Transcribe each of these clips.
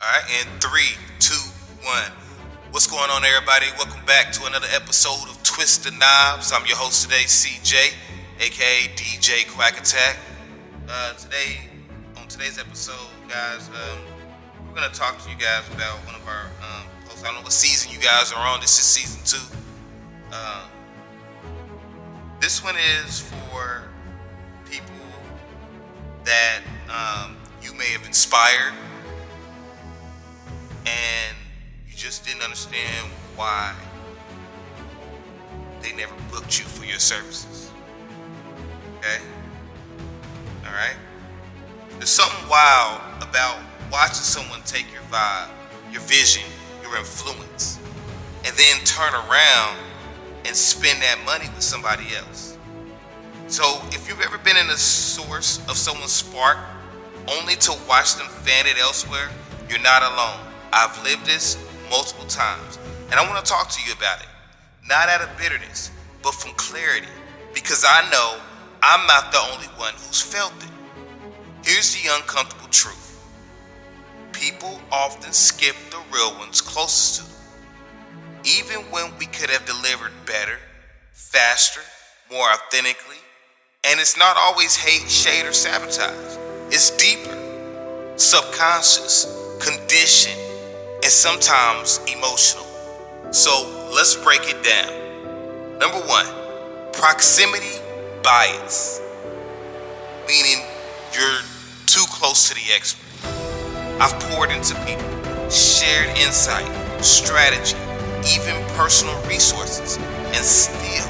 All right, in 3, 2, 1. What's going on, everybody? Welcome back to another episode of Twist the Knobs. I'm your host today, CJ, aka DJ Quack Attack. On today's episode, guys, we're gonna talk to you guys about one of our posts. I don't know what season you guys are on. This is season 2. This one is for people that you may have inspired, and you just didn't understand why they never booked you for your services. Okay? Alright? There's something wild about watching someone take your vibe, your vision, your influence, and then turn around and spend that money with somebody else. So if you've ever been in the source of someone's spark only to watch them fan it elsewhere, you're not alone. I've lived this multiple times, and I want to talk to you about it. Not out of bitterness, but from clarity, because I know I'm not the only one who's felt it. Here's the uncomfortable truth. People often skip the real ones closest to them, even when we could have delivered better, faster, more authentically. And it's not always hate, shade, or sabotage. It's deeper, subconscious, conditioned, and sometimes emotional. So let's break it down. Number 1, proximity bias, meaning you're too close to the expert. I've poured into people, shared insight, strategy, even personal resources, and still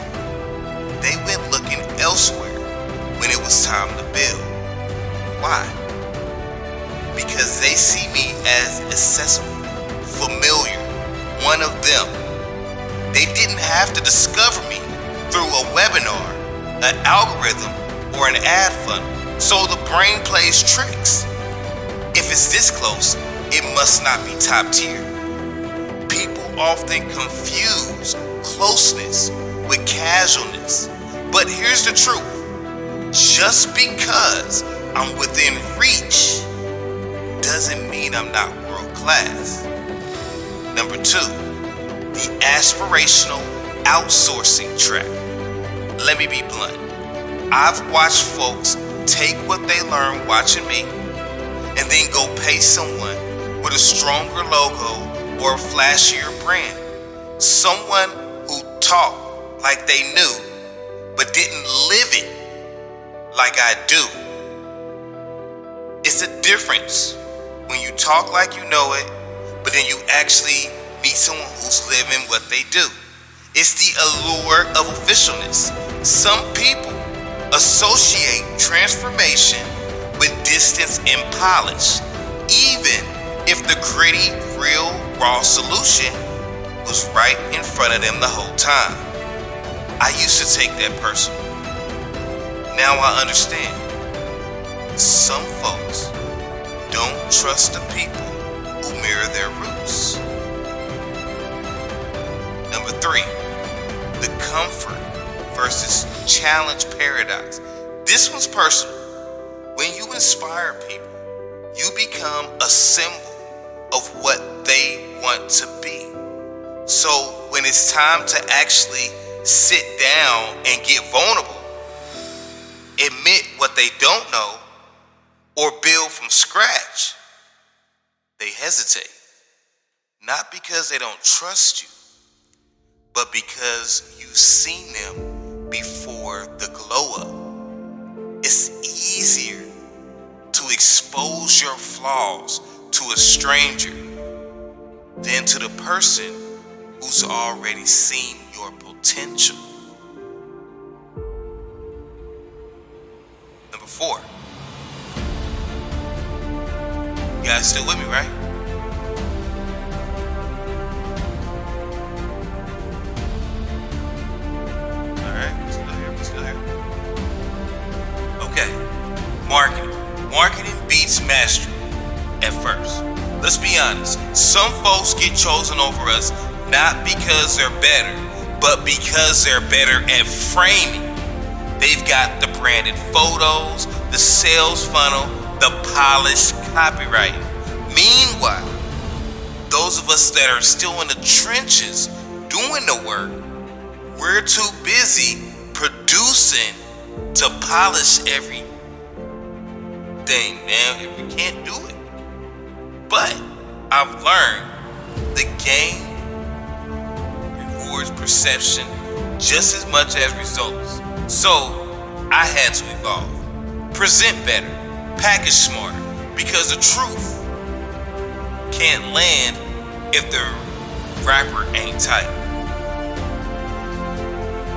they went looking elsewhere when it was time to build. Why? Because they see me as accessible, familiar, one of them. They didn't have to discover me through a webinar, an algorithm, or an ad funnel. So the brain plays tricks. If it's this close, it must not be top tier. People often confuse closeness with casualness. But here's the truth. Just because I'm within reach doesn't mean I'm not world class. Number 2, the aspirational outsourcing trap. Let me be blunt. I've watched folks take what they learned watching me and then go pay someone with a stronger logo or a flashier brand. Someone who talked like they knew but didn't live it like I do. It's a difference when you talk like you know it, but then you actually meet someone who's living what they do. It's the allure of officialness. Some people associate transformation with distance and polish, even if the gritty, real, raw solution was right in front of them the whole time. I used to take that personal. Now I understand. Some folks don't trust the people who mirror their roots. Number 3, the comfort versus challenge paradox. This one's personal. When you inspire people, you become a symbol of what they want to be. So when it's time to actually sit down and get vulnerable, admit what they don't know, or build from scratch, they hesitate. Not because they don't trust you, but because you've seen them before the glow up. It's easier to expose your flaws to a stranger than to the person who's already seen your potential. Number 4. You guys still with me, right? Alright, still here. Okay. Marketing beats mastery at first. Let's be honest. Some folks get chosen over us not because they're better, but because they're better at framing. They've got the branded photos, the sales funnel, the polished copywriting. Meanwhile, those of us that are still in the trenches doing the work, we're too busy producing to polish everything, man. We can't do it. But I've learned the game rewards perception just as much as results. So I had to evolve. Present better, package smarter, because the truth can't land if the wrapper ain't tight.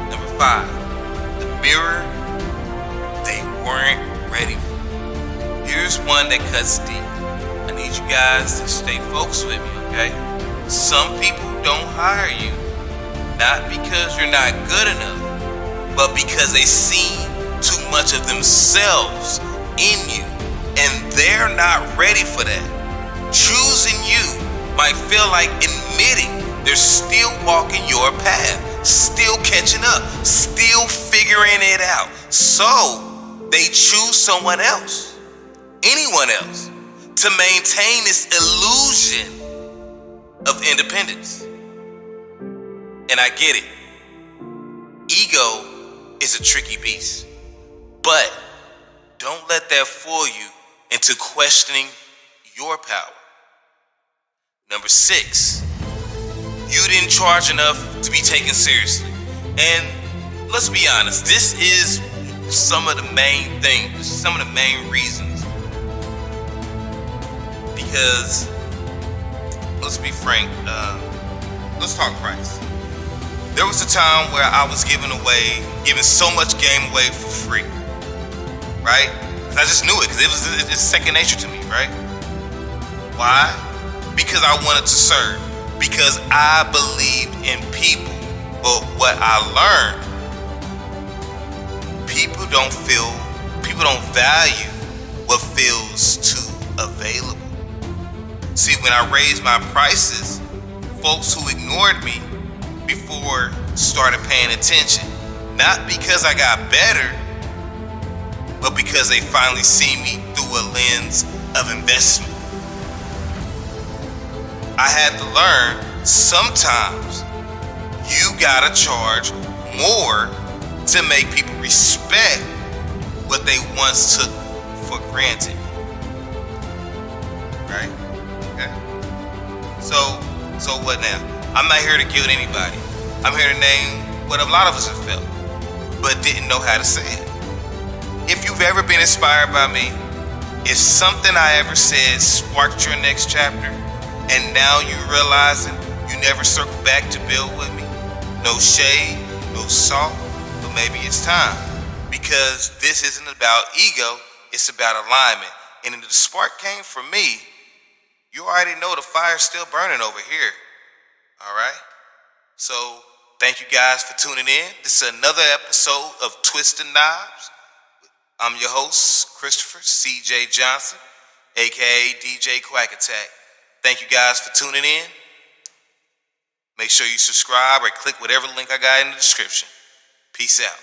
Number 5, the mirror they weren't ready for. Here's one that cuts deep. I need you guys to stay focused with me, okay? Some people don't hire you, not because you're not good enough, but because they see too much of themselves in you, and they're not ready for that. Choosing you might feel like admitting they're still walking your path, still catching up, still figuring it out. So they choose someone else, anyone else, to maintain this illusion of independence. And I get it. Ego is a tricky beast. But don't let that fool you into questioning your power. Number 6, you didn't charge enough to be taken seriously. And let's be honest, this is some of the main things, some of the main reasons. Because, let's be frank, let's talk price. There was a time where I was giving so much game away for free, right? Because I just knew it, because it's second nature to me, right? Why? Because I wanted to serve. Because I believed in people. But what I learned, people don't value what feels too available. See, when I raised my prices, folks who ignored me before started paying attention. Not because I got better, but because they finally see me through a lens of investment. I had to learn sometimes you gotta charge more to make people respect what they once took for granted. Right? Okay. So what now? I'm not here to guilt anybody. I'm here to name what a lot of us have felt, but didn't know how to say it. If you've ever been inspired by me, if something I ever said sparked your next chapter, and now you realizing you never circle back to build with me, no shade, no salt, but maybe it's time. Because this isn't about ego, it's about alignment. And if the spark came from me, you already know the fire's still burning over here. All right? So thank you guys for tuning in. This is another episode of Twisted Knobs. I'm your host, Christopher C.J. Johnson, a.k.a. DJ Quack Attack. Thank you guys for tuning in. Make sure you subscribe or click whatever link I got in the description. Peace out.